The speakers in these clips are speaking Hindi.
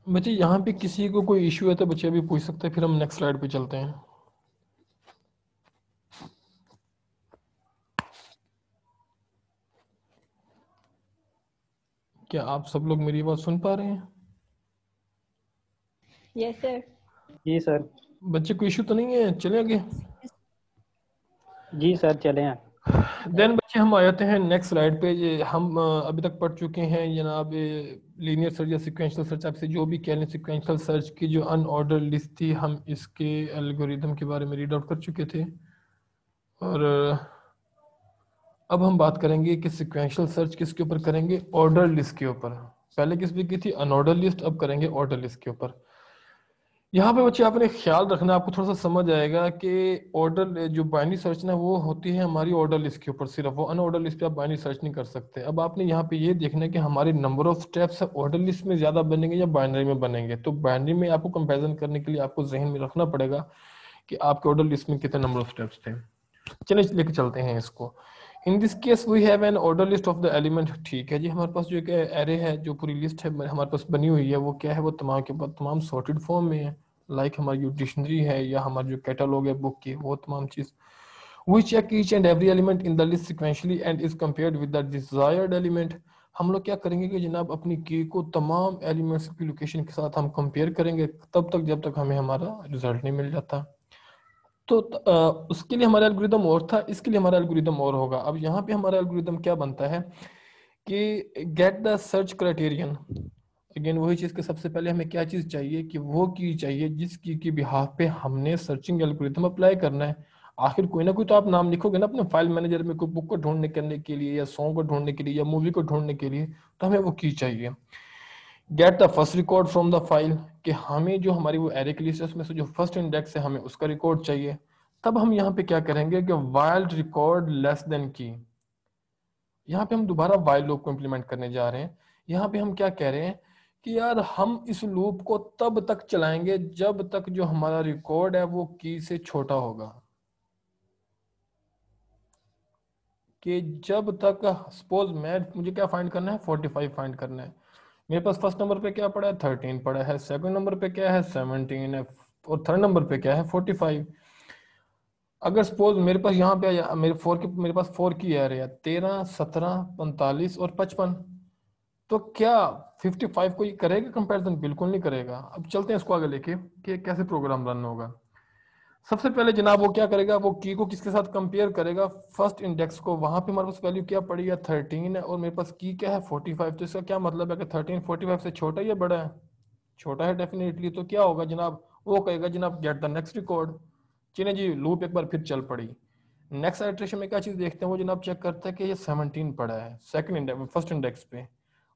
बच्चे यहाँ पे किसी को कोई इश्यू है तो बच्चे अभी पूछ सकते हैं, फिर हम नेक्स्ट स्लाइड पे चलते हैं। क्या आप सब लोग मेरी बात सुन पा रहे हैं? Yes sir. जी सर। बच्चे कोई इश्यू तो नहीं है, चले आगे। जी सर चले हैं। देन बच्चे हम आ जाते हैं नेक्स्ट स्लाइड पे। ये हम अभी तक पढ़ चुके हैं जनाब लीनियर सर्च या सिक्वेंशियल सर्च, आपसे जो भी कह लें। सिक्वेंशियल सर्च की जो अनऑर्डर लिस्ट थी, हम इसके एल्गोरिदम के बारे में रीड आउट कर चुके थे। और अब हम बात करेंगे कि सिक्वेंशियल सर्च किसके ऊपर करेंगे, ऑर्डर लिस्ट के ऊपर। पहले किस पे की थी, अनऑर्डर लिस्ट, अब करेंगे ऑर्डर लिस्ट के ऊपर। यहाँ पे बच्चे आपने ख्याल रखना, आपको थोड़ा सा समझ आएगा कि ऑर्डर जो बाइनरी सर्च ना वो होती है हमारी ऑर्डर लिस्ट के ऊपर सिर्फ, वो अनऑर्डर लिस्ट पे आप बाइनरी सर्च नहीं कर सकते। अब आपने यहाँ पे ये देखना है कि हमारे number of steps order list में ज्यादा बनेंगे या बाइनरी में बनेंगे। तो बाइनरी में आपको कंपेरिजन करने के लिए आपको जहन में रखना पड़ेगा कि आपके ऑर्डर लिस्ट में कितने नंबर ऑफ स्टेप्स थे। चलिए लेके चलते हैं इसको। In this case we have an order list of the element. ठीक है जी, हमारे पास जो एक एरे है, जो पूरी लिस्ट है हमारे पास बनी हुई है, वो क्या है, वो तमाम के बाद तमाम सॉर्टेड फॉर्म में है। लाइक हमारी जो डिक्शनरी है या हमारा जो कैटलॉग है बुक की, वो तमाम चीज। We check each and every element in the list sequentially and is compared with the desired element. हम लोग क्या करेंगे कि जनाब अपनी की को तमाम एलिमेंट्स की लोकेशन के साथ हम कंपेयर करेंगे, तब तक जब तक हमें हमारा रिजल्ट नहीं मिल जाता। तो उसके लिए हमारा एल्गोरिदम और था, इसके लिए हमारा एल्गोरिदम और होगा। अब यहाँ पे हमारा एल्गोरिदम क्या बनता है कि get the search criterion. Again वही चीज के सबसे पहले हमें क्या चीज चाहिए कि वो की चाहिए जिस की के बिहाफ पे हमने सर्चिंग एल्गोरिथम अप्लाई करना है। आखिर कोई ना कोई तो आप नाम लिखोगे ना अपने फाइल मैनेजर में, कोई बुक को ढूंढने करने के लिए या सॉन्ग को ढूंढने के लिए या मूवी को ढूंढने के लिए, तो हमें वो की चाहिए। Get the first record from the file, कि हमें जो हमारी वो एरे की लिस्ट है उसमें से जो फर्स्ट इंडेक्स है हमें उसका रिकॉर्ड चाहिए। तब हम यहाँ पे क्या करेंगे कि वाइल्ड रिकॉर्ड लेस देन की। यहाँ पे हम दोबारा वाइल लूप को इंप्लीमेंट करने जा रहे हैं। यहाँ पे हम क्या कह रहे हैं कि यार हम इस लूप को तब तक चलाएंगे जब तक जो हमारा रिकॉर्ड है वो की से छोटा होगा। कि जब तक सपोज मुझे क्या फाइंड करना है, 45 फाइंड करना है। मेरे पास फर्स्ट नंबर पे क्या पड़ा है, 13 पड़ा है, सेकंड नंबर पे क्या है, 17 है, और थर्ड नंबर पे क्या है, 45। अगर सपोज मेरे पास यहाँ पे मेरे पास 4 की एरे है, 13, 17, 45 और 55। तो क्या 55 को ये करेगा कंपैरिजन? बिल्कुल नहीं करेगा। अब चलते हैं इसको आगे लेके कि कैसे प्रोग्राम रन होगा। सबसे पहले जनाब वो क्या करेगा, वो की को किसके साथ कंपेयर करेगा, फर्स्ट इंडेक्स को। वहां पे हमारे पास वैल्यू क्या पड़ी है, 13 है, और मेरे पास की क्या है, 45। तो इसका क्या मतलब है कि 13 45 से छोटा है या बड़ा है? छोटा है डेफिनेटली। तो क्या होगा जनाब, वो कहेगा जनाब गेट द नेक्स्ट रिकॉर्ड। चलिए जी, लूप एक बार फिर चल पड़ी। नेक्स्ट आइटरेशन में क्या चीज देखते हैं, वो जनाब चेक करता है कि ये 17 पड़ा है सेकंड इंडेक्स, फर्स्ट इंडेक्स पे।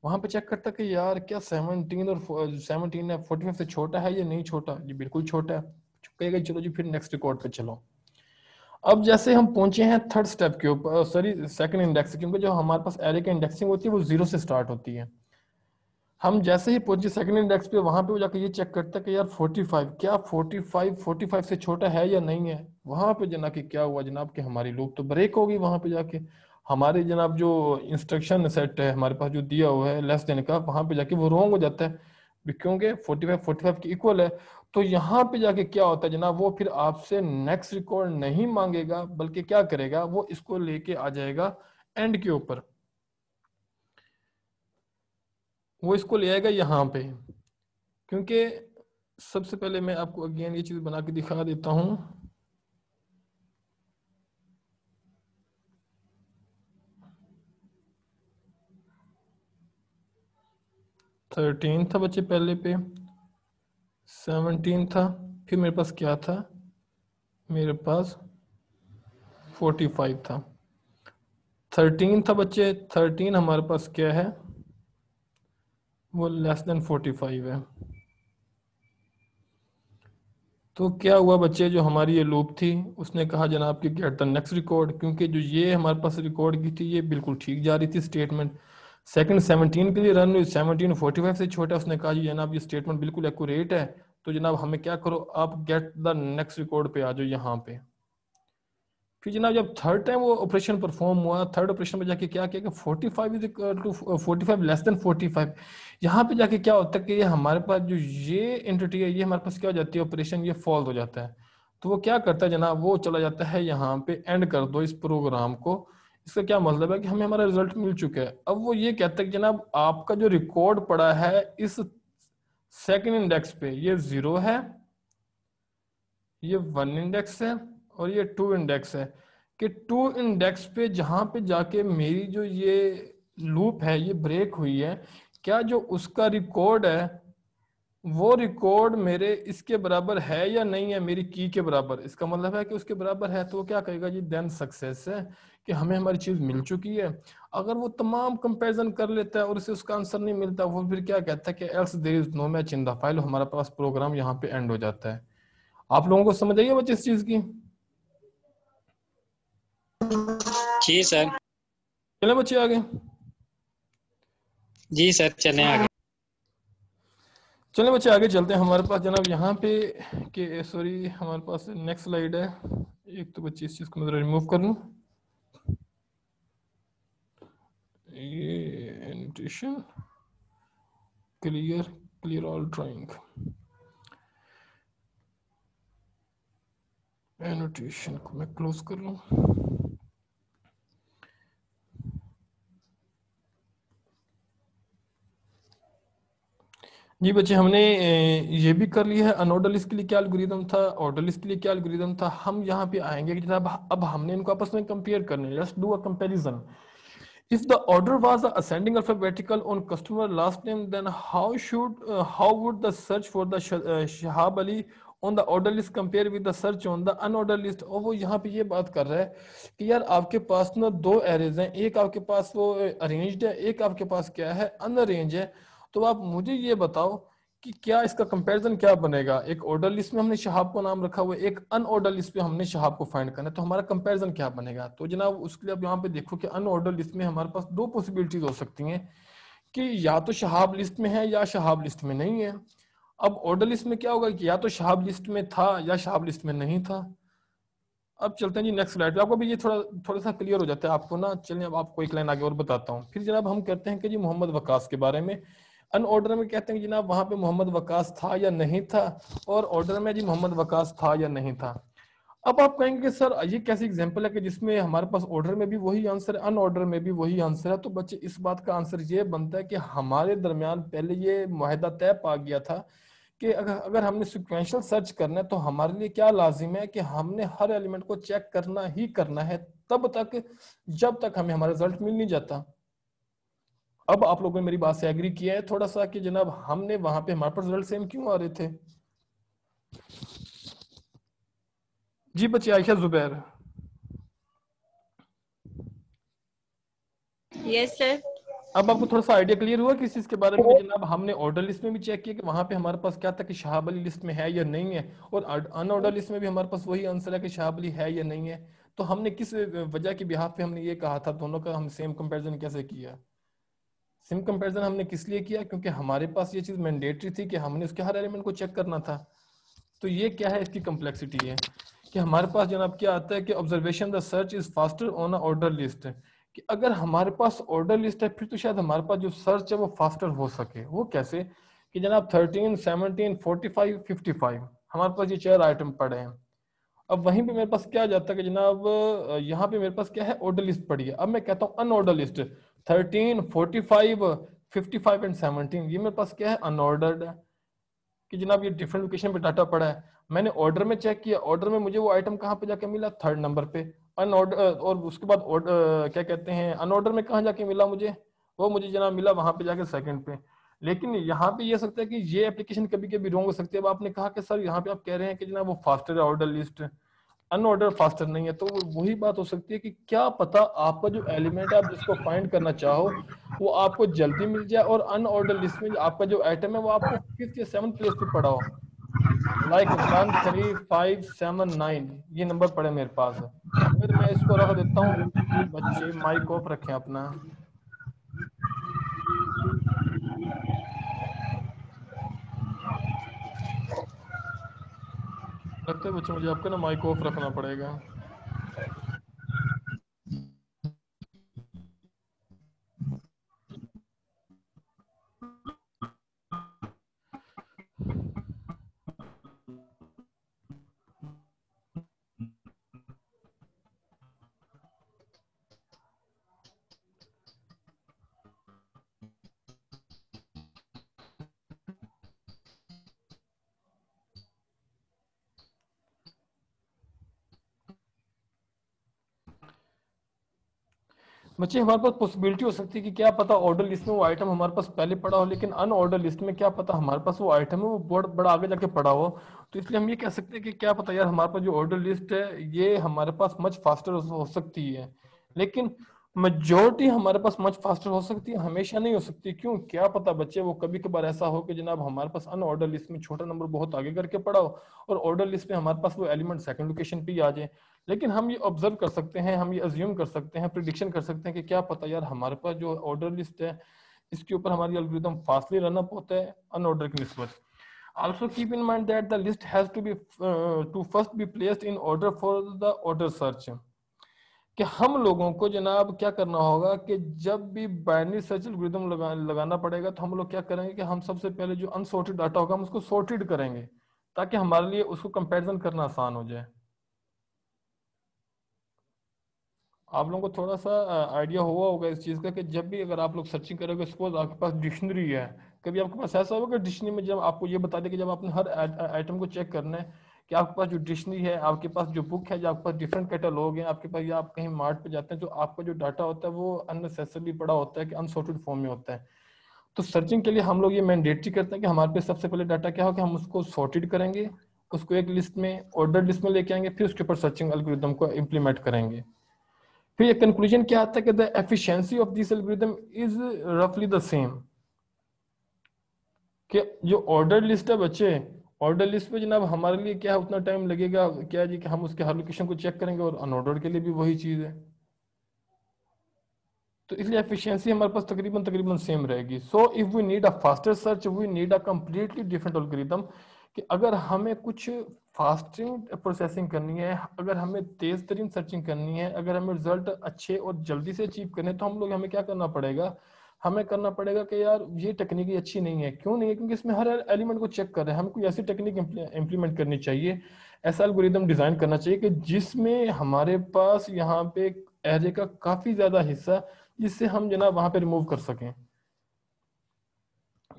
वहां पे चेक करता है कि यार क्या 17 और 17 है 45 से छोटा है या नहीं छोटा? जी बिल्कुल छोटा है। कहेगा चलो जी फिर नेक्स्ट रिकॉर्ड पे चलो। अब जैसे हम पहुंचे हैं थर्ड स्टेप के ऊपर, सॉरी सेकंड इंडेक्स, क्योंकि जो हमारे पास एरे की इंडेक्सिंग होती है वो 0 से स्टार्ट होती है। हम जैसे ही पहुंचे सेकंड इंडेक्स पे, वहां पे वो जाकर ये चेक करता है कि यार 45, क्या 45 से छोटा है या नहीं है? वहां पे जनाब कि क्या हुआ जनाब कि हमारी लूप तो ब्रेक होगी। वहां पे जाके हमारे जनाब जो इंस्ट्रक्शन सेट है हमारे पास जो दिया हुआ है लेस देन का, वहां पे जाके वो रॉन्ग हो जाता है, क्योंकि 45 के इक्वल है। तो यहाँ पे जाके क्या होता है जनाब, वो फिर आपसे नेक्स्ट रिकॉर्ड नहीं मांगेगा, बल्कि क्या करेगा, वो इसको लेके आ जाएगा एंड के ऊपर। वो इसको ले आएगा यहाँ पे, क्योंकि सबसे पहले मैं आपको अगेन ये चीज बना के दिखा देता हूं। थर्टीन था बच्चे पहले पे, 17 था, फिर मेरे पास क्या था, मेरे पास 45 था। 13 था बच्चे, 13 हमारे पास क्या है, वो लेस देन 45 है। तो क्या हुआ बच्चे, जो हमारी ये लूप थी उसने कहा जनाब कि गेट द नेक्स्ट रिकॉर्ड, क्योंकि जो ये हमारे पास रिकॉर्ड की थी ये बिल्कुल ठीक जा रही थी स्टेटमेंट। सेकंड 17 के लिए रन हुई, 17 45 से छोटा, उसने कहा जी जनाब ये स्टेटमेंट बिल्कुल एक्यूरेट है। तो जनाब हमें क्या करो, आप गेट द नेक्स्ट रिकॉर्ड पे आ जाओ यहाँ पे। फिर जनाब जब थर्ड टाइम वो ऑपरेशन परफॉर्म हुआ, थर्ड ऑपरेशन में जाके क्या किया कि 45 is equal to 45 less than 45, यहाँ पे जाके क्या होता है कि ये हमारे पास जो ये एंटिटी है ये हमारे पास क्या हो जाती है, ऑपरेशन ये फॉल्स हो जाता है। तो वो क्या करता है जनाब, वो चला जाता है यहाँ पे एंड कर दो इस प्रोग्राम को। इसका क्या मतलब है कि हमें हमारा रिजल्ट मिल चुका है। अब वो ये कहता है कि जनाब आपका जो रिकॉर्ड पड़ा है इस सेकंड इंडेक्स पे ये 0 है, ये 1 इंडेक्स है और ये 2 इंडेक्स है, कि 2 इंडेक्स पे जहां पे जाके मेरी जो ये लूप है ये ब्रेक हुई है, क्या जो उसका रिकॉर्ड है वो रिकॉर्ड मेरे इसके बराबर है या नहीं है, मेरी की के बराबर। इसका मतलब है कि उसके बराबर है तो वो क्या कहेगा जी देन सक्सेस है, कि हमें हमारी चीज मिल चुकी है। अगर वो तमाम कंपैरिजन कर लेता है और उसे उसका आंसर नहीं मिलता, वो फिर क्या कहता है कि else there is no match in the file, हमारा पास प्रोग्राम यहाँ पे एंड हो जाता है। आप लोगों को समझ आइए बच्चे इस चीज की? जी सर। चले बच्चे आगे। जी सर, चलें आगे। चले बच्चे आगे चलते हैं। हमारे पास जनाब यहाँ पे कि सॉरी हमारे पास नेक्स्ट स्लाइड है। एक तो बच्चे इस चीज को मैं रिमूव कर लूँ, ये annotation clear, clear all drawing, annotation को मैं क्लोज कर लूँ। जी बच्चे हमने ये भी कर लिया है। अनऑर्डर लिस्ट के लिए क्या एल्गोरिदम था, ऑर्डर लिस्ट के लिए क्या एल्गोरिदम था। हम यहाँ पे आएंगे कि जनाब अब हमने इनको आपस में कंपेयर करने, let's do a comparison. If the order was ascending alphabetical on customer last name, then how would the search for the Shahab Ali on the order list compare with the search on the unordered list? और वो यहाँ पे ये बात कर रहा है कि यार आपके पास ना दो एरेज हैं, एक आपके पास वो अरेंज्ड है, एक आपके पास क्या है अनअरेंज है। तो आप मुझे ये बताओ कि क्या इसका कंपैरिजन क्या बनेगा। एक ऑर्डर लिस्ट में हमने शहाब को नाम रखा हुआ है, एक अनऑर्डर लिस्ट पे हमने शहाब को फाइंड करना है, तो हमारा कंपैरिजन क्या बनेगा। तो जनाब उसके लिए अब यहाँ पे देखो कि अनऑर्डर लिस्ट में हमारे पास दो पॉसिबिलिटीज हो सकती हैं कि या तो शहाब लिस्ट में है या शहाब लिस्ट में नहीं है। अब ऑर्डर लिस्ट में क्या होगा कि या तो शहाब लिस्ट में था या शहाब लिस्ट में नहीं था। अब चलते हैं जी नेक्स्ट स्लाइड पे, आपको भी ये थोड़ा थोड़ा सा क्लियर हो जाता है आपको ना। चलिए अब आपको एक लाइन आगे और बताता हूँ। फिर जनाब हम कहते हैं कि जी मोहम्मद वकास के बारे में। अनऑर्डर में कहते हैं कि जनाब वहां पे मोहम्मद वकास था या नहीं था, और ऑर्डर में जी मोहम्मद वकास था या नहीं था। अब आप कहेंगे कि सर ये कैसी एग्जांपल है कि जिसमें हमारे पास ऑर्डर में भी वही आंसर है, अनऑर्डर में भी वही आंसर है। तो बच्चे इस बात का आंसर ये बनता है कि हमारे दरमियान पहले ये मुआहदा तय पा गया था कि अगर हमने सिक्वेंशियल सर्च करना है तो हमारे लिए क्या लाजिम है कि हमने हर एलिमेंट को चेक करना ही करना है तब तक जब तक हमें हमारा रिजल्ट मिल नहीं जाता। अब आप लोगों ने मेरी बात से एग्री किया है थोड़ा सा कि जनाब हमने वहां पे हमारे पास रिजल्ट सेम क्यों आ रहे थे। जी बच्चे आयशा जुबैर। Yes sir. अब आपको थोड़ा सा आइडिया क्लियर हुआ किस चीज के बारे में कि जनाब हमने ऑर्डर लिस्ट में भी चेक किया कि वहां पे हमारे पास क्या था कि शहाब अली लिस्ट में है या नहीं है, और अनऑर्डर लिस्ट में भी हमारे पास वही आंसर है कि शहाब अली है या नहीं है। तो हमने किस वजह की बिहाफ पे हमने ये कहा था, दोनों का हम सेम कंपैरिजन कैसे किया। सेम कंपैरिजन हमने किस लिए किया, क्योंकि हमारे पास ये चीज मैंडेटरी थी कि हमने उसके हर एलिमेंट को चेक करना था। तो ये क्या है, इसकी कम्प्लेक्सिटी है कि हमारे पास जनाब क्या आता है कि observation the search is faster on a order list, कि अगर हमारे पास ऑर्डर लिस्ट है फिर तो शायद हमारे पास जो सर्च है वो फास्टर हो सके। वो कैसे कि जनाब 13, 17, 45, 55 हमारे पास ये चार आइटम पड़े हैं। अब वहीं पे मेरे पास क्या आ जाता है कि जनाब यहाँ पे मेरे पास क्या है, ऑर्डर लिस्ट पड़ी है। अब मैं कहता हूँ अनऑर्डर लिस्ट 13, 45, 55 एंड 17, ये मेरे पास क्या है अनऑर्डर्ड है कि जनाब ये डिफरेंट लोकेशन पे डाटा पड़ा है। मैंने ऑर्डर में चेक किया, ऑर्डर में मुझे वो आइटम कहाँ पे जाके मिला, थर्ड नंबर पे। अनऑर्डर और उसके बाद ऑर्डर क्या कहते हैं अनऑर्डर में कहाँ जाके मिला मुझे, वो मुझे जनाब मिला वहां पे जाके सेकंड पे। लेकिन यहाँ पे ये सकता है कि ये एप्लीकेशन कभी कभी रॉन्ग हो सकती है। अब आपने कहा कि सर यहाँ पे आप कह रहे हैं कि जनाब वो फास्टर है ऑर्डर लिस्ट, अनऑर्डर फास्टर नहीं है। तो वही बात हो सकती है कि क्या पता आपका जो एलिमेंट है आप जिसको फाइंड करना चाहो वो आपको जल्दी मिल जाए, और अनऑर्डर लिस्ट में आपका जो आइटम है वो आपको 5th या 7th प्लेस पे पड़ा हो, लाइक 1, 3, 5, 7, 9 ये नंबर पड़े मेरे पास। फिर मैं इसको रख देता हूँ। बच्चे माइक ऑफ रखें अपना। लगता है बच्चे मुझे आपका ना माइक ऑफ रखना पड़ेगा। बच्चे हमारे पास पॉसिबिलिटी हो सकती है कि क्या पता ऑर्डर लिस्ट में वो आइटम हमारे पास पहले पड़ा हो, लेकिन अनऑर्डर लिस्ट में क्या पता हमारे पास वो आइटम है वो बहुत बड़ा आगे जाके पड़ा हो। तो इसलिए हम ये कह सकते हैं कि क्या पता यार हमारे पास जो ऑर्डर लिस्ट है ये हमारे पास मच फास्टर हो सकती है, लेकिन मेजोरिटी हमारे पास मच फास्टर हो सकती है, हमेशा नहीं हो सकती। क्यों? क्या पता बच्चे वो कभी कभार ऐसा हो कि जनाब हमारे पास अनऑर्डर लिस्ट में छोटा नंबर बहुत आगे करके पड़ा हो और ऑर्डर लिस्ट में हमारे पास वो एलिमेंट सेकंड लोकेशन पे ही आ जाए। लेकिन हम ये ऑब्जर्व कर सकते हैं, हम ये अज्यूम कर सकते हैं, प्रिडिक्शन कर सकते हैं कि क्या पता यार हमारे पास जो ऑर्डर लिस्ट है इसके ऊपर हमारी एल्गोरिथम फास्टली रन अप होता है अनऑर्डर की निस्बत। Also keep in mind that the list has to be to first be placed in order for the order search। कि हम लोगों को जनाब क्या करना होगा कि जब भी बाइनरी सर्च एल्गोरिथम लगाना पड़ेगा तो हम लोग क्या करेंगे कि हम सबसे पहले जो अनसॉर्टेड डाटा होगा हम उसको सॉर्टेड करेंगे ताकि हमारे लिए उसको कंपैरिजन करना आसान हो जाए। आप लोगों को थोड़ा सा आइडिया हुआ होगा इस चीज़ का कि जब भी अगर आप लोग सर्चिंग करोगे, सपोज आपके पास डिक्शनरी है, कभी आपके पास ऐसा होगा कि डिक्शनरी में जब आपको ये बता दे कि जब आपने हर आइटम को चेक करना है कि आपके पास जो डिक्शनरी है, आपके पास जो बुक है, जो आपके पास डिफरेंट कैटलॉग है आपके पास, या आप कहीं मार्ट पे जाते हैं तो आपका जो डाटा होता है वो अननेसेसरली पड़ा होता है कि अनसॉर्टेड फॉर्म में होता है। तो सर्चिंग के लिए हम लोग ये मैंडेटरी करते हैं कि हमारे पास सबसे पहले डाटा क्या हो कि हम उसको सॉर्टेड करेंगे, उसको एक लिस्ट में ऑर्डर लिस्ट में लेके आएंगे, फिर उसके ऊपर सर्चिंग एल्गोरिथम को इम्प्लीमेंट करेंगे। फिर ये कंक्लूजन क्या आता है कि the efficiency of this algorithm is रफली द सेम। कि जो ऑर्डर लिस्ट है बच्चे, ऑर्डर लिस्ट पे जनाब हमारे लिए क्या है उतना टाइम लगेगा क्या जी कि हम उसके हर लोकेशन को चेक करेंगे, और अनऑर्डर के लिए भी वही चीज है। तो इसलिए एफिशिएंसी हमारे पास तकरीबन तकरीबन सेम रहेगी। So if we need a faster search we need a completely different algorithm. कि अगर हमें कुछ फास्टिंग प्रोसेसिंग करनी है, अगर हमें तेज तरीन सर्चिंग करनी है, अगर हमें रिजल्ट अच्छे और जल्दी से अचीव करने हैं, तो हम लोग हमें क्या करना पड़ेगा, हमें करना पड़ेगा कि यार ये टेक्निक अच्छी नहीं है। क्यों नहीं है? क्योंकि इसमें हर एलिमेंट को चेक कर रहे हैं। हमें कोई ऐसी टेक्निक इंप्लीमेंट करनी चाहिए, ऐसा एल्गोरिथम डिजाइन करना चाहिए कि जिसमें हमारे पास यहाँ पे एरे का काफी ज्यादा हिस्सा जिससे हम जनाब वहां पे रिमूव कर सकें,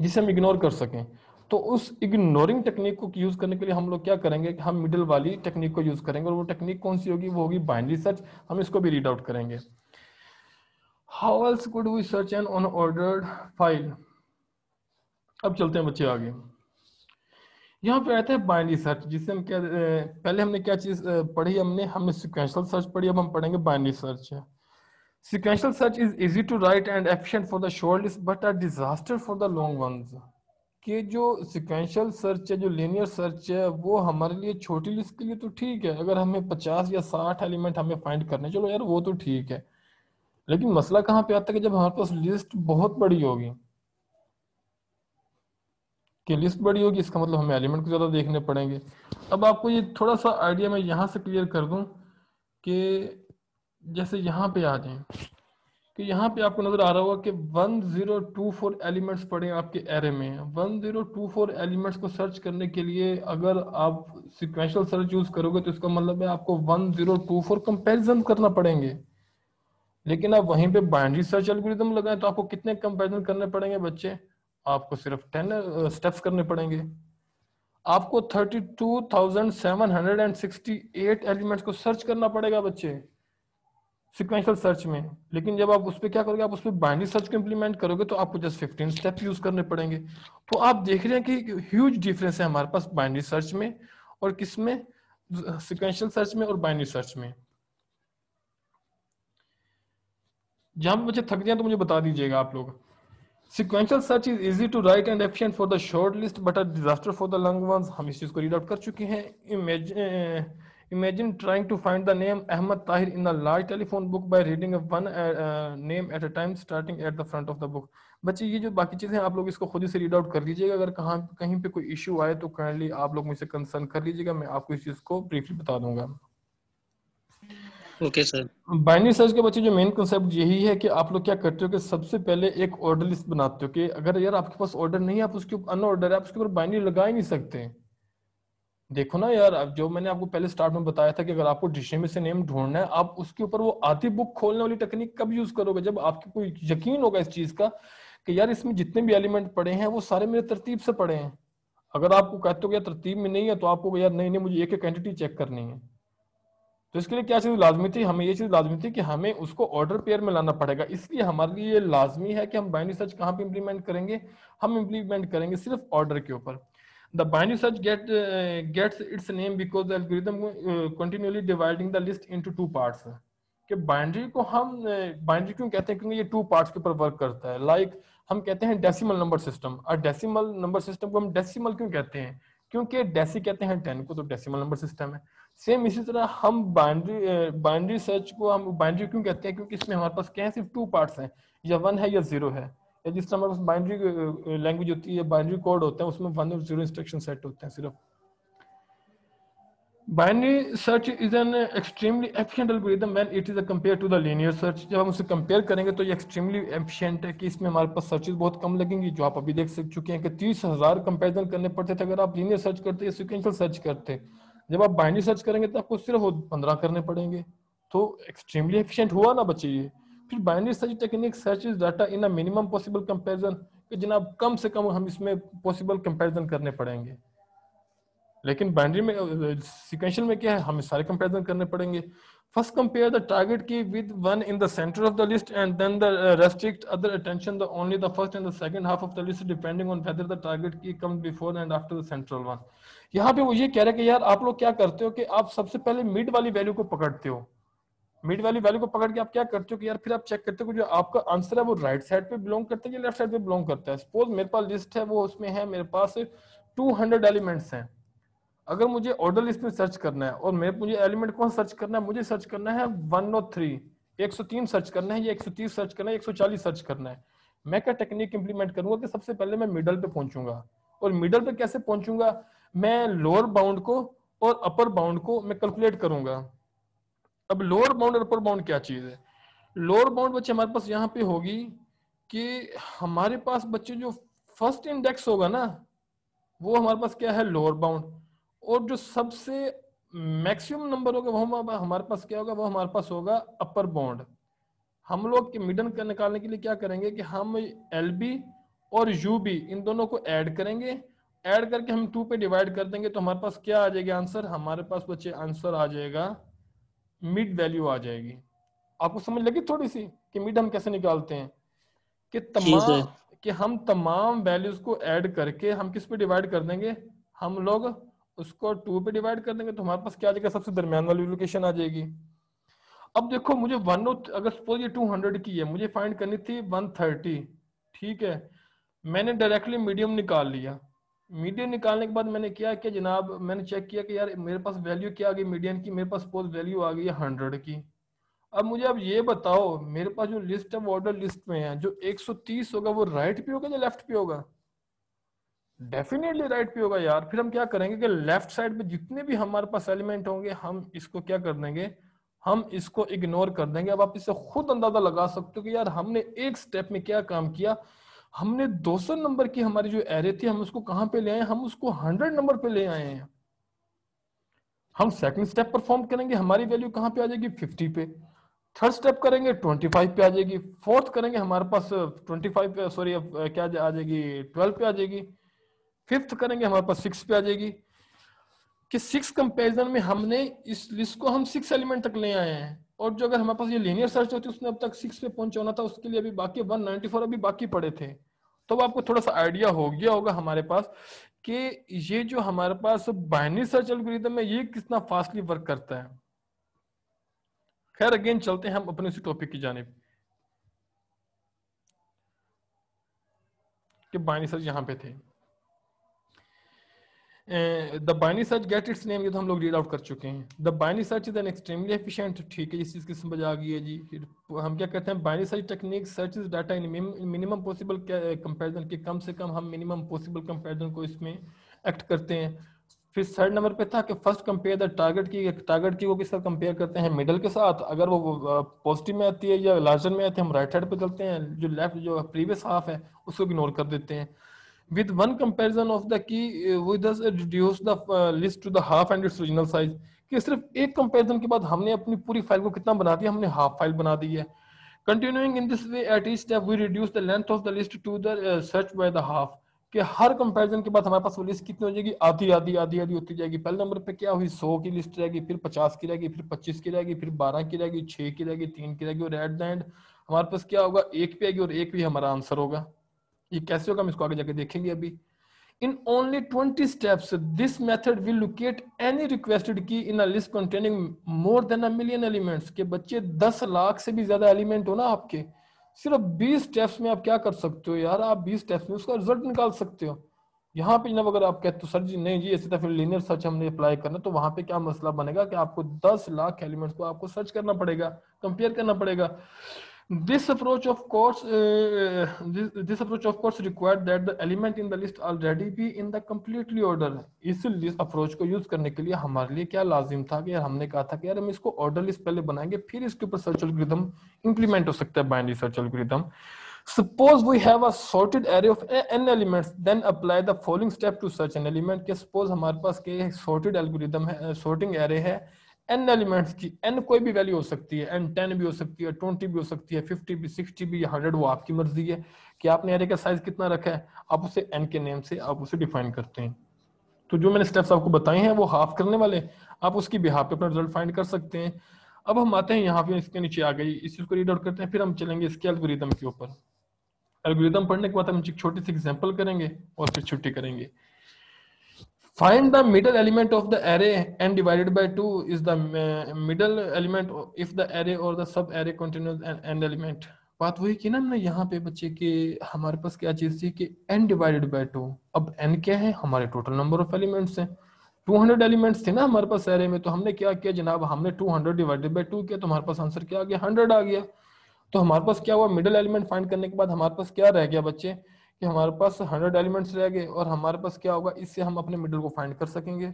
जिसे हम इग्नोर कर सकें। तो उस इग्नोरिंग टेक्निक को यूज करने के लिए हम लोग क्या करेंगे कि हम मिडिल वाली टेक्निक को यूज करेंगे, और वो टेक्निक कौन सी होगी? वो होगी बाइनरी सर्च। हम इसको भी रीड आउट करेंगे। How else could we search an unordered file. अब चलते हैं बच्चे आगे। यहाँ पे आता है बाइनरी सर्च, जिससे हम क्या पहले हमने क्या चीज पढ़ी, हमने सिक्वेंशियल सर्च पढ़ी, अब हम पढ़ेंगे binary search. Sequential search is easy to write and efficient for the short list, but a disaster for the long ones। कि जो सिक्वेंशियल सर्च है, जो लीनियर सर्च है, वो हमारे लिए छोटी लिस्ट के लिए तो ठीक है, अगर हमें 50 या 60 एलिमेंट हमें फाइंड करने, चलो यार वो तो ठीक है। लेकिन मसला कहाँ पे आता है कि जब हमारे पास लिस्ट बहुत बड़ी होगी, कि लिस्ट बड़ी होगी इसका मतलब हमें एलिमेंट को ज्यादा देखने पड़ेंगे। अब आपको ये थोड़ा सा आइडिया मैं यहाँ से क्लियर कर दूं कि जैसे यहाँ पे आ जाए कि यहाँ पे आपको नजर आ रहा होगा कि 1024 एलिमेंट्स पड़े हैं आपके एरे में। 1024 एलिमेंट्स को सर्च करने के लिए अगर आप सिक्वेंशियल सर्च यूज करोगे तो इसका मतलब है आपको 1024 कंपैरिजन करना पड़ेंगे। लेकिन आप वहीं पे बाइनरी सर्च एल्गोरिथम लगाएं तो आपको कितने कंपैरिजन करने पड़ेंगे बच्चे? आपको सिर्फ 10 स्टेप्स करने पड़ेंगे। आपको 32,768 एलिमेंट्स को सर्च करना पड़ेगा बच्चे सिक्वेंशियल सर्च में। लेकिन जब आप उस पर क्या करोगे, आप उस पर बाइनरी सर्च को इंप्लीमेंट करोगे तो आपको जस्ट 15 स्टेप यूज करने पड़ेंगे। तो आप देख रहे हैं कि ह्यूज डिफरेंस है हमारे पास बाइनरी सर्च में और किसमें, सिक्वेंशियल सर्च में और बाइनरी सर्च में। जहां पे बच्चे थक जाए तो मुझे बता दीजिएगा आप लोग। Sequential search is easy to write and efficient for the short list, but a disaster for the long ones। हम इस चीज को रीड आउट कर चुके हैं। Imagine trying to find the name Ahmad Tahir in the large telephone book by reading one name at a time starting at the front of the book। बच्चे ये जो बाकी चीजें आप लोग इसको खुद ही से रीड आउट कर लीजिएगा। अगर कहीं पे कोई इश्यू आए तो काइंडली आप लोग मुझसे कंसर्न कर लीजिएगा, मैं आपको इस चीज को ब्रीफली बता दूंगा। Okay sir. बाइनरी सर्च के बच्चे जो मेन कंसेप्ट यही है कि आप लोग क्या करते हो कि सबसे पहले एक ऑर्डर लिस्ट बनाते हो कि अगर यार आपके पास ऑर्डर नहीं है, आप उसके ऊपर अनऑर्डर है, आप उसके ऊपर बाइनरी लगा ही नहीं सकते। देखो ना यार, अब जो मैंने आपको पहले स्टार्ट में बताया था कि अगर आपको डिक्शनरी में से नेम ढूंढना है, आप उसके ऊपर वो आधी बुक खोलने वाली टेक्निक कब यूज करोगे? जब आपको कोई यकीन होगा इस चीज का कि यार इसमें जितने भी एलिमेंट पड़े हैं वो सारे मेरे तरतीब से पड़े हैं। अगर आपको कहते हो कि यार तरतीब में नहीं है तो आपको यार नहीं नहीं मुझे एक एक एंटिटी चेक करनी है। तो इसके लिए क्या चीज लाजमी थी, हमें ये चीज लाजमी थी कि हमें उसको ऑर्डर पेयर में लाना पड़ेगा। इसलिए हमारे लिए ये लाजमी है कि हम बाइनरी सर्च कहाँ पे इंप्लीमेंट करेंगे, हम इंप्लीमेंट करेंगे सिर्फ ऑर्डर के ऊपर। The binary search gets its name because the algorithm continuously dividing the list into two parts. कि बाइनरी को हम बाइनरी क्यों कहते हैं, क्योंकि ये टू पार्ट्स के ऊपर वर्क करता है। लाइक हम कहते हैं डेसिमल नंबर सिस्टम, और डेसिमल नंबर सिस्टम को हम डेसिमल क्यों कहते हैं, क्योंकि डेसी कहते हैं 10 को, तो डेसिमल नंबर सिस्टम है। सेम इसी तरह हम बाइनरी सर्च को हम बाइनरी क्यों कहते हैं, क्योंकि इसमें हमारे पास क्या है, सिर्फ टू पार्ट्स हैं, या 1 है या 0 है। या जिस तरह हमारे पास बाइनरी लैंग्वेज होती है, बाइनरी कोड होता है, उसमें 1 और 0 इंस्ट्रक्शन सेट होते हैं सिर्फ। Binary search is an extremely efficient algorithm when it is compare to the linear search. जब हम उसे कंपेयर करेंगे तो ये एक्सट्रीमली एफिशिएंट है कि इसमें हमारे पास सर्चेस बहुत कम लगेंगी, जो आप अभी देख चुके हैं कि 30,000 कंपेरिजन करने पड़ते थे अगर आप लीनियर सर्च करते या सीक्वेंशियल सर्च करते। जब आप बाइनरी सर्च करेंगे तो आपको सिर्फ 15 करने पड़ेंगे। तो एक्सट्रीमली एफिशिएंट हुआ ना बच्चे ये। फिर binary search technique searches data in a minimum possible comparison, कि जनाब कम से कम हम इसमें पॉसिबल कंपैरिजन करने पड़ेंगे। लेकिन बाइनरी में सीक्वेंशियल में क्या है, हमें सारे कंपैरिजन करने पड़ेंगे। First compare the target key with one in the centre of the list and then the restrict other attention the only the first and the second half of the list depending on whether the target key comes before and after the central one. यहाँ पे वो ये कह रहा है कि यार आप लोग क्या करते हो कि आप सबसे पहले मिड वाली वैल्यू को पकड़ते हो। मिड वाली वैल्यू को पकड़ के आप क्या करते हो कि यार फिर आप चेक करते हो कि जो आपका आंसर है वो राइट साइड पे बिलोंग करता है या लेफ्ट साइड पे बिलोंग करता है। सपोज मेरे पास लिस्ट है, वो उसमें है मेरे पास 200 एलिमेंट्स हैं। अगर मुझे ऑर्डर लिस्ट में सर्च करना है और मुझे एलिमेंट कौन सर्च करना है, मुझे सर्च करना है 103, 103 सर्च करना है, या 130 सर्च करना है, 140 सर्च करना है। मैं क्या टेक्निक इंप्लीमेंट करूंगा कि सबसे पहले मैं मिडल पे पहुंचूंगा। और मिडल पे कैसे पहुंचूंगा, मैं लोअर बाउंड को और अपर बाउंड को मैं कैलकुलेट करूंगा। अब लोअर बाउंड और अपर बाउंड क्या चीज है। लोअर बाउंड बच्चे हमारे पास यहाँ पे होगी कि हमारे पास बच्चे जो फर्स्ट इंडेक्स होगा ना, वो हमारे पास क्या है, लोअर बाउंड। और जो सबसे मैक्सिमम नंबर होगा वो हमारे पास क्या होगा, वो हमारे पास होगा अपर बाउंड। हम लोग के मिडल का निकालने के लिए क्या करेंगे कि हम एलबी और यूबी इन दोनों को ऐड करेंगे, ऐड करके हम 2 पे डिवाइड कर देंगे, तो हमारे पास क्या आ जाएगा आंसर, हमारे पास बच्चे आंसर आ जाएगा मिड वैल्यू आ जाएगी। आपको समझ लगी थोड़ी सी कि मिड हम कैसे निकालते हैं, कि जी सर। हम तमाम वैल्यूज को ऐड करके हम किस पे डिवाइड कर देंगे, हम लोग उसको 2 पे डिवाइड कर देंगे, तो हमारे पास क्या आ जाएगा, सबसे दरमियान वाली लोकेशन आ जाएगी। अब देखो मुझे अगर सपोज ये 200 की है, मुझे फाइंड करनी थी 130, ठीक है। मैंने डायरेक्टली मीडियम निकाल लिया। मीडियम निकालने के बाद मैंने क्या किया जनाब, मैंने चेक किया कि यार मेरे पास वैल्यू क्या आ गई मीडियन की, मेरे पास सपोज वैल्यू आ गई है 100 की। अब मुझे अब ये बताओ, मेरे पास जो लिस्ट है वो ऑर्डर लिस्ट में है, जो 130 होगा वो राइट पे होगा या लेफ्ट पे होगा, डेफिनेटली राइट पे होगा यार। फिर हम क्या करेंगे कि लेफ्ट साइड पे जितने भी हमारे पास एलिमेंट होंगे हम इसको क्या कर देंगे, हम इसको इग्नोर कर देंगे। अब आप इससे खुद अंदाजा लगा सकते हो कि यार हमने एक स्टेप में क्या काम किया। हमने 200 नंबर की हमारी जो एरे थी हम उसको कहां पे ले आए, हम उसको 100 नंबर पे ले आए हैं। हम सेकंड स्टेप परफॉर्म करेंगे, हमारी वैल्यू कहां पे आ जाएगी, 50 पे। थर्ड स्टेप करेंगे 25 पे आ जाएगी। फोर्थ करेंगे हमारे पास 25 पे, सॉरी क्या आ जाएगी, 12 पे आ जाएगी। फिफ्थ करेंगे हमारे पास 6 पे आ जाएगी। कि 6 कंपैरिजन में हमने इस लिस्ट को हम 6 एलिमेंट तक ले आए हैं। और जो अगर हमारे पास ये लीनियर सर्च होती उसने अब तक 6 पे पहुंचाना था, उसके लिए अभी बाकी 194 अभी बाकी पड़े थे। तो आपको थोड़ा सा आइडिया हो गया होगा हमारे पास कि ये जो हमारे पास बाइनरी सर्च एल्गोरिथम है ये कितना फास्टली वर्क करता है। खैर अगेन चलते हैं हम अपने उसी टॉपिक की जानिब कि बाइनरी सर्च यहाँ पे थे। The binary search get its name, ये तो हम लोग रीड आउट कर चुके हैं। The binary search is an extremely efficient, ठीक है इस चीज की समझ आ गई है जी। फिर हम क्या कहते हैं, binary search technique search is data in minimum possible comparison, के कम से कम हम मिनिमम पॉसिबल कंपैरिजन को इसमें एक्ट करते हैं। फिर थर्ड नंबर पे था कि फर्स्ट कंपेयर द टारगेट की को किस साथ कंपेयर करते हैं, मिडल के साथ। अगर वो पॉजिटिव में आती है या लार्जर में आती है हम राइट साइड पे चलते हैं, जो लेफ्ट जो प्रीवियस हाफ है उसको इग्नोर कर देते हैं। With one comparison of the key, we thus reduce the list to the half and its original size। कि सिर्फ एक कंपैरिजन के बाद हमने अपनी पूरी फाइल को कितना बना दिया, हमने हाफ फाइल बना दी है। Continuing in this way, at each step we reduce the length of the list to the search by the half। कि हर कंपैरिजन के बाद हमारे पास वो लिस्ट कितनी हो जाएगी, आधी आधी आधी आधी होती जाएगी। पहले नंबर पे क्या हुई, 100 की लिस्ट रहेगी, फिर 50 की रहेगी, फिर 25 की रहेगी, फिर 12 की रहेगी, 6 की रहेगी, 3 की रहेगी, और एट द एंड हमारे पास क्या होगा, एक पे आएगी, और एक भी हमारा आंसर होगा। ये कैसे होगा हम इसको आगे जाके देखेंगे। अभी in only 20 steps this method will locate any requested key in a list containing more than a million elements। के बच्चे 10 लाख से भी ज्यादा एलिमेंट हो ना आपके, सिर्फ 20 स्टेप्स में आप क्या कर सकते हो यार, आप 20 स्टेप्स में उसका रिजल्ट निकाल सकते हो। यहाँ पे जनाब अगर आप कहते हो सर जी नहीं जी ऐसे तो फिर लीनियर सर्च हमने अप्लाई करना, तो वहां पे क्या मसला बनेगा कि आपको 10 लाख एलिमेंट्स को आपको सर्च करना पड़ेगा, कंपेयर करना पड़ेगा। This approach of course this approach of course required that the element in the list already be in the completely order। इस अप्रोच को यूज करने के लिए हमारे लिए क्या लाजिम था कि यार हमने कहा था कि यार हम इसको ऑर्डर लिस्ट पहले बनाएंगे, फिर इसके ऊपर सर्च एल्गोरिथम इंप्लीमेंट हो सकता है, binary search algorithm. Suppose we have a sorted array of n elements, then apply the following step to search an element। के suppose हमारे पास के sorted algorithm है, sorting array है n एलिमेंट्स की, n कोई भी वैल्यू हो सकती है, n 10 भी हो सकती है, 20 भी हो सकती है, 50 भी, 60 भी, 100, वो आपकी मर्जी है कि आपने एरे का साइज कितना रखा है, आप उसे n के नेम से आप उसे डिफाइन करते हैं। तो जो मैंने स्टेप्स आपको बताए हैं वो हाफ करने वाले, आप उसकी बिहाफ पे अपना रिजल्ट फाइंड कर सकते हैं। अब हम आते हैं यहाँ पे, इसके नीचे आ गई, इस चीज को रीड आउट करते हैं, फिर हम चलेंगे इसके एल्गोरिथम के ऊपर। एल्गोरिथम पढ़ने के बाद हम एक छोटी सी एग्जांपल करेंगे और फिर छुट्टी करेंगे। Find the middle element of the array n divided by 2 is the middle element if the array or the sub array contains an n element। बात वही की ना हमने यहाँ पे बच्चे के, हमारे पास क्या चीज थी कि n डिवाइडेड बाय 2। अब n क्या है, हमारे टोटल नंबर ऑफ एलिमेंट्स हैं, 200 एलिमेंट्स थे ना हमारे पास एरे में, तो हमने क्या किया जनाब, हमने 200 डिवाइडेड बाय 2 किया, तो हमारे पास आंसर क्या आ गया, 100 आ गया। तो हमारे पास क्या हुआ, मिडिल एलिमेंट फाइंड करने के बाद हमारे पास क्या रह गया बच्चे, कि हमारे पास 100 एलिमेंट्स रह गए, और हमारे पास क्या होगा, इससे हम अपने मिडिल को फाइंड कर सकेंगे।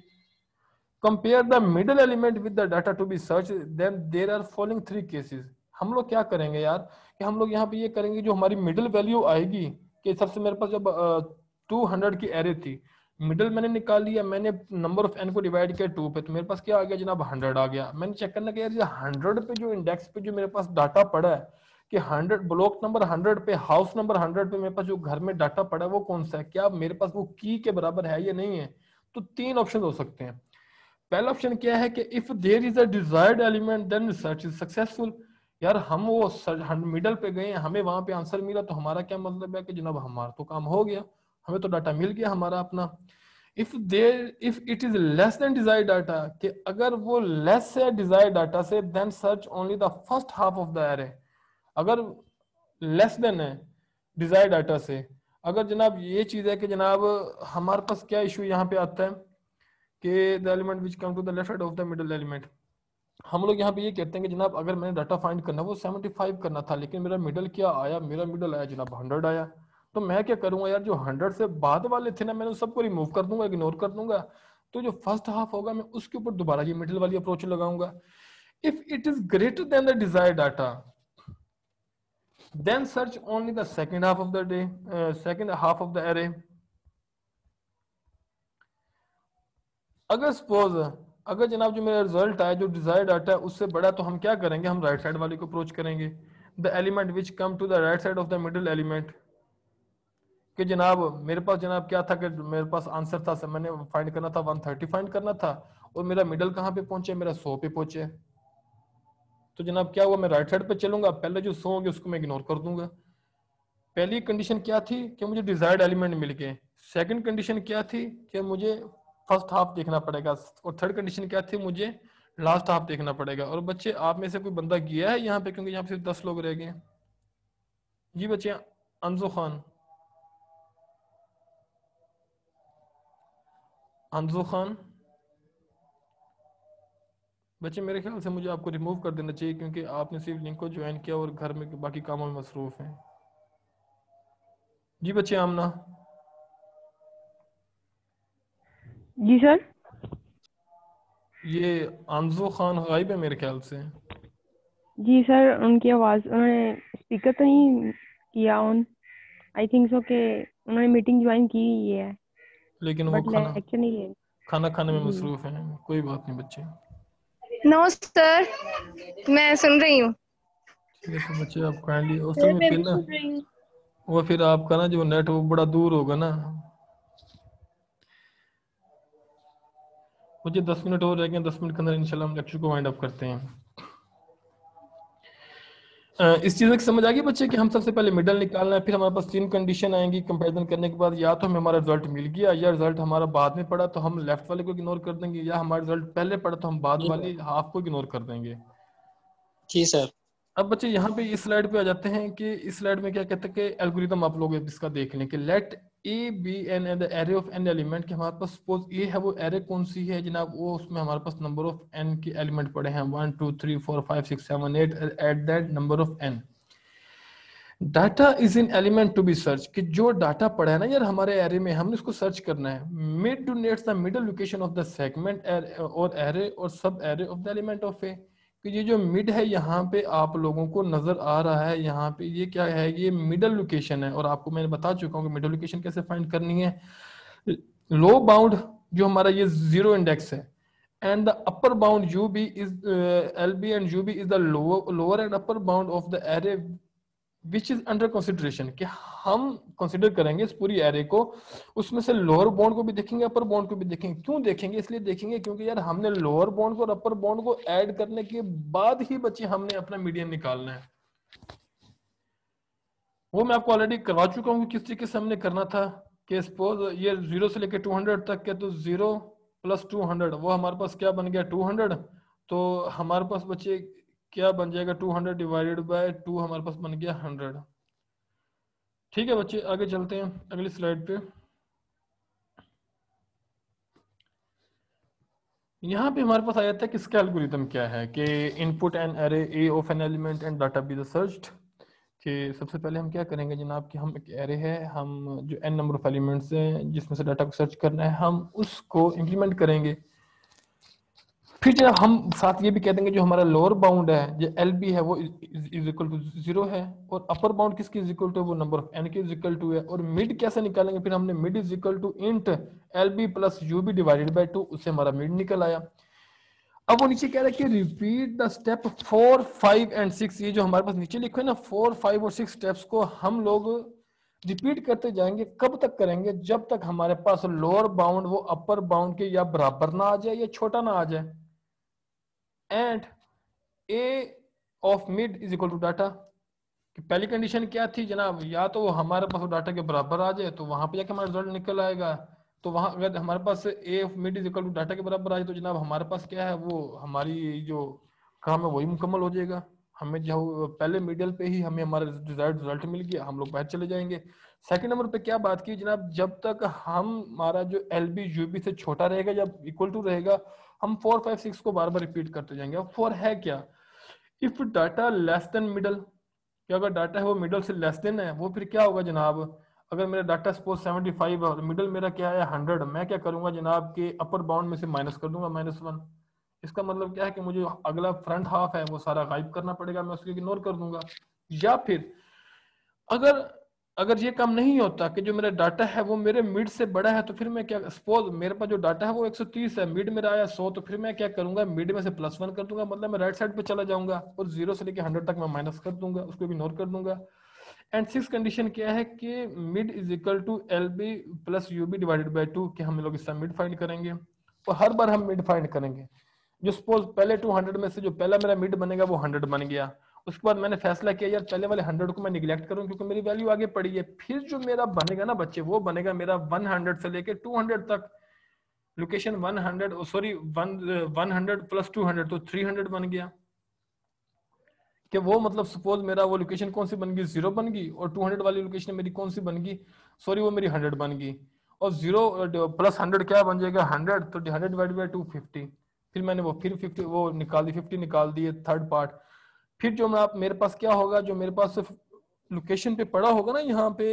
Compare the middle element with the data to be search, then there are following 3 cases. हम लोग क्या करेंगे यार, कि हम लोग यहाँ पे ये करेंगे, जो हमारी मिडिल वैल्यू आएगी, कि सबसे मेरे पास जब 200 की एरे थी, मिडिल मैंने निकाल लिया, मैंने नंबर ऑफ एन को डिवाइड किया 2 पे, तो मेरे पास क्या आ गया जनाब, 100 आ गया। मैंने चेक करना कि यार ये 100 पे जो इंडेक्स पे जो मेरे पास डाटा पड़ा है, कि 100 ब्लॉक नंबर 100 पे, हाउस नंबर 100 पे मेरे पास जो घर में डाटा पड़ा है वो कौन सा है, क्या मेरे पास वो की के बराबर है या नहीं है। तो 3 ऑप्शन हो सकते हैं। पहला ऑप्शन क्या है कि if there is a desired element then research is successful. यार हम वो मिडल पे गए, हमें वहां पे आंसर मिला, तो हमारा क्या मतलब है कि जनाब हमारा तो काम हो गया, हमें तो डाटा मिल गया हमारा अपना। If it is less than desired data, कि अगर वो लेस है डिजायर्ड डाटा से, then search only the first half of the array. अगर लेस देन है डिजायर्ड डाटा से, अगर जनाब ये चीज है कि जनाब हमारे पास क्या इशू यहाँ पे आता है कि the element which come to the left side of the middle element, हम लोग यहाँ पे ये कहते हैं कि जनाब अगर मैंने डाटा फाइंड करना वो 75 करना था, लेकिन मेरा मिडिल क्या आया, मेरा मिडिल आया जनाब 100 आया। तो मैं क्या करूंगा यार, जो 100 से बाद वाले थे ना, मैंने उस सबको रिमूव कर दूंगा, इग्नोर कर दूंगा। तो जो फर्स्ट हाफ होगा मैं उसके ऊपर दोबारा ये मिडिल वाली अप्रोच लगाऊंगा। If it is greater than the desired data, then search only the second half of the day, second half of the array। अगर सपोज, अगर जनाब जो मेरा रिजल्ट आया जो डिजायर्ड डाटा है उससे बड़ा, तो हम क्या करेंगे, हम राइट साइड वाले को अप्रोच करेंगे। The element which come to the right side of the middle element, कि जनाब मेरे पास जनाब क्या था कि मेरे पास आंसर था, मैंने फाइंड करना था 130 फाइंड करना था, और मेरा मिडिल कहाँ पे पहुंचे, मेरा 100 पे पहुंचे। तो जनाब क्या हुआ, मैं राइट साइड पे चलूंगा, पहले जो 100 होंगे उसको मैं इग्नोर कर दूंगा। पहली कंडीशन क्या थी कि मुझे डिजायर्ड एलिमेंट मिल गए। सेकंड कंडीशन क्या थी कि मुझे फर्स्ट हाफ देखना पड़ेगा, और थर्ड कंडीशन क्या थी, मुझे लास्ट हाफ देखना पड़ेगा। और बच्चे आप में से कोई बंदा गया है यहाँ पे, क्योंकि यहाँ पे सिर्फ 10 लोग रह गए। जी बच्चे, अंजू खान, अंजू खान बच्चे, मेरे ख्याल से मुझे आपको रिमूव कर देना चाहिए, क्योंकि आपने सिर्फ लिंक को ज्वाइन किया और घर में बाकी कामों में मसरूफ हैं। जी बच्चे, आमना। जी सर। ये अंजू खान गायब है मेरे ख्याल से। जी सर, उनकी आवाज़, उन्होंने स्पीकर तो नहीं किया ऑन, आई थिंक सो कि उन्होंने मीटिंग ज्वाइन की ही है, लेकिन वो बट खाना लेक्चर नहीं ले। खाना खाने में जी मसरूफ हैं, कोई बात नहीं बच्चे। नो सर, मैं सुन रही हूँ। ठीक है, तो बच्चे आप काइंडली, असल सर में मैं फिर भी ना सुन रही हूँ। वो फिर आपका ना जो नेट वो बड़ा दूर होगा ना, मुझे 10 मिनट और रह गए, 10 मिनट के अंदर इंशाल्लाह हम लेक्चर को वाइंड अप करते हैं। इस चीज़ की समझ आ गई बच्चे कि हम सबसे पहले मिडल निकालना है, फिर हमारे पास 3 कंडीशन आएंगी कंपैरिजन करने के बाद, या तो हमें हमारा रिजल्ट मिल गया, या रिजल्ट हमारा बाद में पड़ा तो हम लेफ्ट वाले को इग्नोर कर देंगे, या हमारा रिजल्ट पहले पड़ा तो हम बाद वाली हाफ को इग्नोर कर देंगे। जी सर। अब बच्चे यहाँ पे इस स्लाइड पे आ जाते हैं कि इस स्लाइड में क्या कहते हैं कि एल्गोरिथम आप लोग इसका देख लें कि let A be an and array of N element, कि हमारे पास सपोज ए है, वो एरे कौन सी है जनाब, वो उसमें हमारे पास नंबर ऑफ एन के एलिमेंट पड़े हैं 1 2 3 4 5 6 7 8 at that number of N. Data is in element to be search, कि जो डाटा पड़ा है ना यार हमारे एरे में, हमने उसको सर्च करना है। Mid denotes the middle location of the segment और एरे और sub array of the element of A, कि ये जो मिड है यहाँ पे आप लोगों को नजर आ रहा है, यहाँ पे ये क्या है, ये मिडल लोकेशन है, और आपको मैंने बता चुका हूँ कि मिडल लोकेशन कैसे फाइंड करनी है। लो बाउंड जो हमारा ये 0 इंडेक्स है, and the upper bound ub is lb and ub is the lower and upper bound of the array which is under consideration, कि हम कंसिडर करेंगे इस पूरी एरे को, उसमें से लोअर बाउंड को भी देखेंगे अपर बाउंड को भी देखेंगे। क्यों देखेंगे, इसलिए देखेंगे क्योंकि यार हमने लोअर बाउंड को और अपर बाउंड को ऐड करने के बाद ही बच्चे हमने अपना मीडियन निकालना है। वो मैं आपको ऑलरेडी करवा चुका हूँ किस तरीके से हमने करना था, कि सपोज ये 0 से लेकर 200 तक के, तो 0 प्लस 200 वो हमारे पास क्या बन गया 200, तो हमारे पास बच्चे क्या बन जाएगा 200 डिवाइडेड बाय 2 हमारे पास बन गया 100। ठीक है बच्चे, आगे चलते हैं अगली स्लाइड पे। यहाँ पे हमारे पास आया था कि इसका एल्गोरिथम क्या है, कि input an array A of N element and data be the searched, कि सबसे पहले हम क्या करेंगे जनाब कि हम एक एरे है, हम जो एन नंबर ऑफ एलिमेंट्स हैं जिसमें से डाटा को सर्च करना है, हम उसको इंप्लीमेंट करेंगे। फिर जब हम साथ ये भी कह देंगे जो हमारा लोअर बाउंड है जो एल बी है वो इज इक्वल टू 0 है, और अपर बाउंड किसकी इज इक्वल टू, वो नंबर ऑफ एन के इज इक्वल टू है। और मिड कैसे निकालेंगे, फिर हमने mid is equal to int L B plus U B divided by 2, उससे हमारा मिड निकल आया। अब वो नीचे कह रहा है कि रिपीट द स्टेप 4 5 एंड 6, ये जो हमारे पास नीचे लिखे ना 4 5 और 6 स्टेप्स को हम लोग रिपीट करते जाएंगे। कब तक करेंगे, जब तक हमारे पास लोअर बाउंड वो अपर बाउंड के या बराबर ना आ जाए या छोटा ना आ जाए। And A of mid is equal to data, कि पहली कंडीशन क्या थी जनाब, या तो वो हमारे पास डाटा के बराबर आ जाए तो वहां पे जाके हमारा रिजल्ट निकल आएगा, तो वहां अगर हमारे पास A of mid is equal to data के बराबर आ जाए तो जनाब हमारे पास क्या है, वो हमारी जो काम है वही मुकम्मल हो जाएगा। हमें जो पहले मिडल पे ही हमें हमारा रिजल्ट मिल गया, हम लोग बाहर चले जाएंगे। सेकंड नंबर पे क्या बात की जनाब, जब तक हमारा जो एल बी यू बी से छोटा रहेगा या इक्वल टू रहेगा, हम 4 5 6 को बार बार रिपीट करते जाएंगे। अब 4 है क्या, if data less than middle, कि अगर डाटा है वो मिडल से लेस देन है, वो फिर क्या होगा जनाब, अगर मेरा डाटा सपोज 75 है और मिडल मेरा क्या है 100, मैं क्या करूंगा जनाब कि अपर बाउंड में से माइनस कर दूंगा -1। इसका मतलब क्या है कि मुझे अगला फ्रंट हाफ है वो सारा गायब करना पड़ेगा, मैं उसको इग्नोर कर दूंगा। या फिर अगर ये काम नहीं होता कि जो मेरा डाटा है वो मेरे मिड से बड़ा है, तो फिर मैं क्या, सपोज मेरे पास जो डाटा है वो 130 है, मिड मेरा आया 100, तो फिर मैं क्या करूंगा, मिड में से +1 कर दूंगा, मतलब मैं राइट साइड पे चला जाऊंगा और 0 से लेके 100 तक मैं माइनस कर दूंगा, उसको इग्नोर कर दूंगा। एंड 6 कंडीशन क्या है कि mid is equal to L B plus U B divided by 2, कि हम लोग इसका मिड फाइंड करेंगे, और हर बार हम मिड फाइंड करेंगे। जो सपोज पहले 200 में से जो पहला मेरा मिड बनेगा वो 100 बन गया, उसके बाद मैंने फैसला किया यार पहले वाले 100 को मैं निगलेक्ट करूं क्योंकि मेरी वैल्यू आगे पड़ी है, फिर जो मेरा बनेगा ना बच्चे वो बनेगा मेरा 100 से लेके 200 तक, लोकेशन 100 सॉरी 100 प्लस 200 तो 300 बन गया, कि वो मतलब सपोज मेरा वो लोकेशन कौन सी बन गई 0 बन गई, और 200 वाली लोकेशन मेरी कौन सी बन गई, सॉरी वो मेरी 100 बन गई, और 0 प्लस 100 क्या बन जाएगा 100, तो 100 डिवाइड बाई 2 50, फिर मैंने वो फिर 50 वो निकाल दी, 50 निकाल दिए थर्ड पार्ट। फिर जो मेरे पास क्या होगा, जो मेरे पास लोकेशन पे पड़ा होगा ना यहाँ पे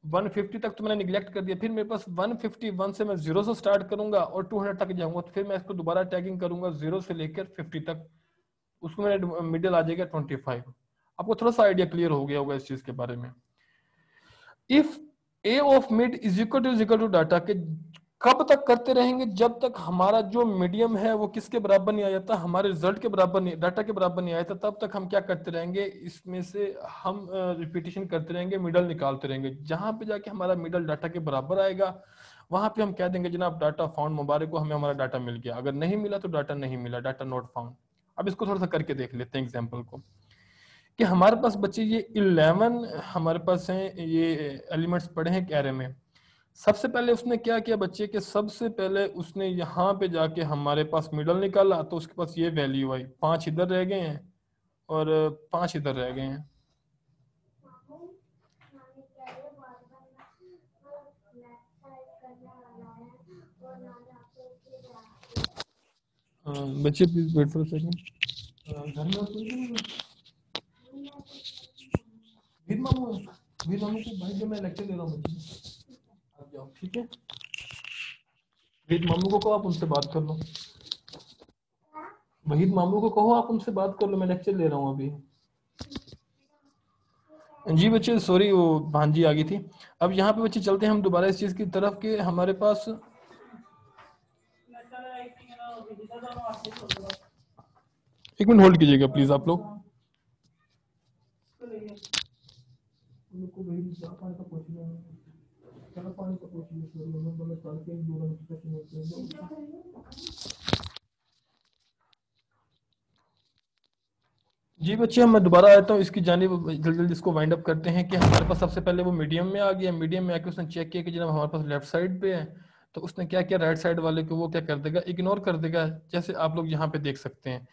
150 तक तो मैंने निगलेक्ट कर दिया, फिर मेरे पास 151 से मैं 0 से स्टार्ट करूंगा और 200 तक जाऊंगा, तो फिर मैं इसको दोबारा टैगिंग करूंगा 0 से लेकर 50 तक, उसको मेरा मिडिल आ जाएगा 25। आपको थोड़ा सा आइडिया क्लियर हो गया होगा इस चीज के बारे में। If A of mid is equal to data, के कब तक करते रहेंगे? जब तक हमारा जो मीडियम है वो किसके बराबर नहीं आ जाता, हमारे रिजल्ट के बराबर नहीं, डाटा के बराबर नहीं आया था, तब तक हम क्या करते रहेंगे, इसमें से हम रिपीटेशन करते रहेंगे, मिडल निकालते रहेंगे। जहां पे जाके हमारा मिडल डाटा के बराबर आएगा वहां पे हम कह देंगे जनाब डाटा फाउंड, मुबारक को, हमें हमारा डाटा मिल गया। अगर नहीं मिला तो डाटा नहीं मिला, डाटा नॉट फाउंड। अब इसको थोड़ा सा करके देख लेते हैं एग्जाम्पल को, कि हमारे पास बच्चे ये 11 हमारे पास हैं, ये एलिमेंट्स पड़े हैं कैरे में। सबसे पहले उसने क्या किया बच्चे के, सबसे पहले उसने यहाँ पे जाके हमारे पास मिडल निकाला, तो उसके पास ये वैल्यू आई, 5 इधर रह गए हैं और 5 इधर रह गए हैं। बच्चे प्लीज वेट फॉर सेकंड। घर में कोई नहीं है? वीर मामू को भाई जो मैं लेक्चर दे रहा हूँ बच्चे, आप जाओ, ठीक है? वहीद मामू को कहो आप उनसे बात कर लो, वहीद मामू को कहो आप उनसे बात कर लो, मैं लेक्चर ले रहा हूँ अभी। जी बच्चे सॉरी वो भांजी आ गई थी। अब यहाँ पे बच्चे चलते हैं हम दोबारा इस चीज की तरफ के हमारे पास एक मिनट होल्ड कीजिएगा प्लीज आप लोग। जी बच्चे मैं दोबारा आता हूँ इसकी जानिब, जल्दी जल्दी इसको वाइंड अप करते हैं कि हमारे पास सबसे पहले वो मीडियम में आ गया, मीडियम में आके उसने चेक किया कि जनाब हमारे पास लेफ्ट साइड पे है, तो उसने क्या किया, राइट साइड वाले को वो क्या कर देगा, इग्नोर कर देगा, जैसे आप लोग यहाँ पे देख सकते हैं।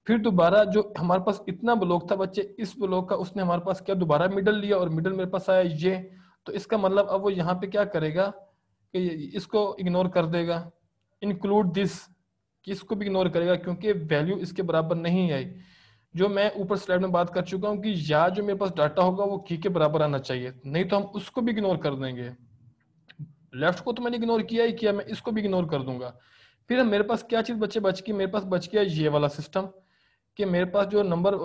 फिर दोबारा जो हमारे पास इतना ब्लॉक था बच्चे, इस ब्लॉक का उसने हमारे पास क्या दोबारा मिडल लिया और मिडल मेरे पास आया ये, तो इसका मतलब अब वो यहाँ पे क्या करेगा कि इसको इग्नोर कर देगा, इंक्लूड दिस, कि इसको भी इग्नोर करेगा क्योंकि वैल्यू इसके बराबर नहीं आई। जो मैं ऊपर स्लाइड में बात कर चुका हूँ कि या जो मेरे पास डाटा होगा वो की के बराबर आना चाहिए, नहीं तो हम उसको भी इग्नोर कर देंगे। लेफ्ट को तो मैंने इग्नोर किया ही किया, मैं इसको भी इग्नोर कर दूंगा। फिर मेरे पास क्या चीज बच्चे बच गई, मेरे पास बच गया ये वाला सिस्टम, कि मेरे पास जो नंबर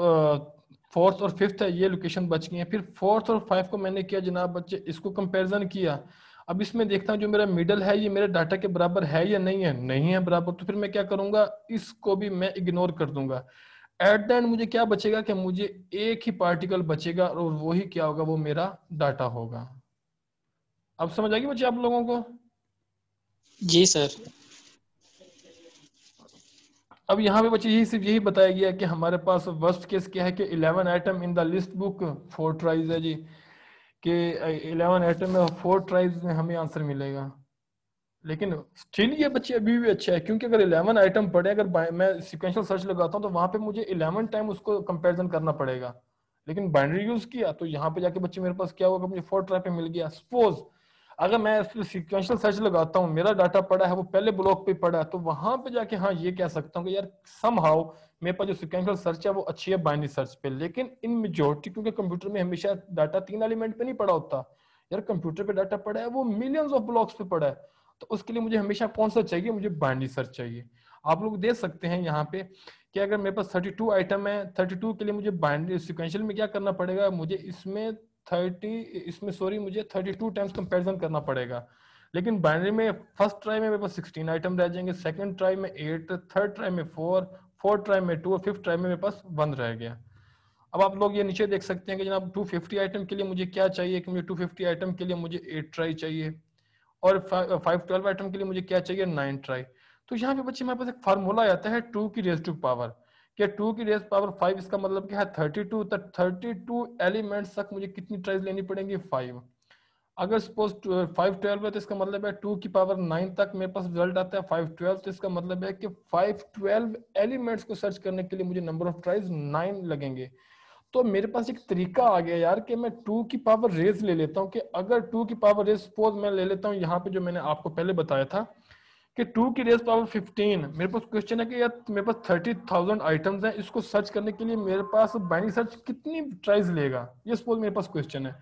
4th और 5th है ये लोकेशन बच गई है। फिर 4th और 5 को मैंने किया जनाब बच्चे, इसको कंपैरिजन किया। अब इसमें देखता हूँ जो मेरा मिडल है ये मेरे डाटा के बराबर है या नहीं है, नहीं है बराबर, तो फिर मैं क्या करूंगा, इसको भी मैं इग्नोर कर दूंगा। एट द एंड मुझे क्या बचेगा कि मुझे एक ही पार्टिकल बचेगा और वही क्या होगा, वो मेरा डाटा होगा। अब समझ आ गई बच्चे आप लोगों को? जी सर। अब यहाँ पे बच्चे यही सिर्फ यही बताया गया कि हमारे पास वर्स्ट केस क्या है कि 11 item in the list book 4 tries है जी, कि 11 आइटम में 4 ट्राइज में हमें आंसर मिलेगा। लेकिन स्टिल ये बच्चे अभी भी अच्छा है, क्योंकि अगर 11 आइटम पड़े, अगर मैं सिक्वेंशियल सर्च लगाता हूँ तो वहां पे मुझे 11 टाइम उसको कंपैरिजन करना पड़ेगा। लेकिन बाइनरी यूज किया तो यहाँ पे जाके बच्चे मेरे पास क्या होगा, मुझे 4 ट्राई पे मिल गया। सपोज अगर मैं सिक्वेंशियल सर्च लगाता हूँ, मेरा डाटा पड़ा है वो पहले ब्लॉक पे पड़ा है, तो वहां पे जाके हाँ ये कह सकता हूँ कि यार समहाउ मेरे पास जो सिक्वेंशियल सर्च है वो अच्छी है बाइनरी सर्च पे। लेकिन इन मेजोरिटी, क्योंकि कंप्यूटर में हमेशा डाटा 3 एलिमेंट पे नहीं पड़ा होता यार, कंप्यूटर पे डाटा पड़ा है वो मिलियंस ऑफ ब्लॉक्स पे पड़ा है, तो उसके लिए मुझे हमेशा कौन सा चाहिए, मुझे बाइनरी सर्च चाहिए। आप लोग देख सकते हैं यहाँ पे कि अगर मेरे पास 32 आइटम है, 32 के लिए मुझे बाइनरी सिक्वेंशियल में क्या करना पड़ेगा, मुझे मुझे 32 टाइम्स कंपैरिजन करना पड़ेगा। लेकिन बाइनरी में फर्स्ट ट्राई में मेरे पास 16 आइटम रह जाएंगे, सेकंड ट्राई में 8, थर्ड ट्राई में 4, फोर्थ ट्राई में 2 और फिफ्थ ट्राई में मेरे पास 1 रह गया। अब आप लोग ये नीचे देख सकते हैं कि जनाब 250 आइटम के लिए मुझे क्या चाहिए, कि मुझे 250 आइटम के लिए मुझे 8 ट्राई चाहिए, और 512 आइटम के लिए मुझे क्या चाहिए, 9 ट्राई। तो यहाँ पे बच्चे मेरे पास एक फार्मूला आता है 2 की रेज टू पावर, क्या 2 की रेज पावर 5, इसका मतलब क्या है 32, तो 32 एलिमेंट्स तक मुझे कितनी ट्राइज लेनी पड़ेंगी, 5। अगर सपोज 512 है तो इसका मतलब है 2 की पावर 9 तक मेरे पास रिजल्ट आता है 512, तो इसका मतलब है कि 512 एलिमेंट्स को सर्च करने के लिए मुझे नंबर ऑफ ट्राइज 9 लगेंगे। तो मेरे पास एक तरीका आ गया यार कि मैं 2 की पावर रेज ले लेता हूँ, कि अगर 2 की पावर रेज सपोज मैं ले लेता हूँ यहाँ पे जो मैंने आपको पहले बताया था कि 2 की रेज पावर 15, मेरे पास क्वेश्चन है कि यार मेरे पास 30,000 आइटम्स हैं, इसको सर्च करने के लिए मेरे पास बाइनरी सर्च कितनी ट्राइज लेगा, ये सपोज मेरे पास क्वेश्चन है।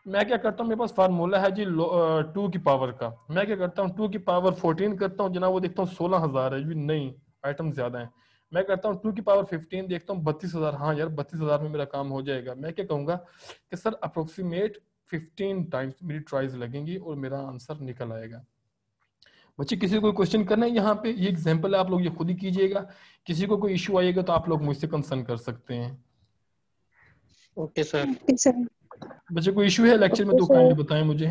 मैं क्या करता हूँ, मेरे पास फार्मूला है जी 2 की पावर का, मैं क्या करता हूँ 2 की पावर 14 करता हूँ जनाब, वो देखता हूँ 16,000 है जी, नहीं आइटम ज्यादा है। मैं करता हूँ 2 की पावर 15, देखता हूँ 32,000, हाँ यार 32,000 में मेरा काम हो जाएगा। मैं क्या कहूंगा कि सर अप्रोक्सीमेट 15 टाइम्स मेरी ट्राइज लगेंगी और मेरा आंसर निकल आएगा। बच्चे किसी को कोई क्वेश्चन करना है यहाँ पे? ये एग्जांपल है, आप लोग ये खुद ही कीजिएगा। किसी को कोई इशू आएगा तो आप लोग मुझसे कंसर्न कर सकते हैं। Okay sir. Okay sir. बच्चे कोई इशू है लेक्चर में ओके तो सर। काइंडली बताएं मुझे।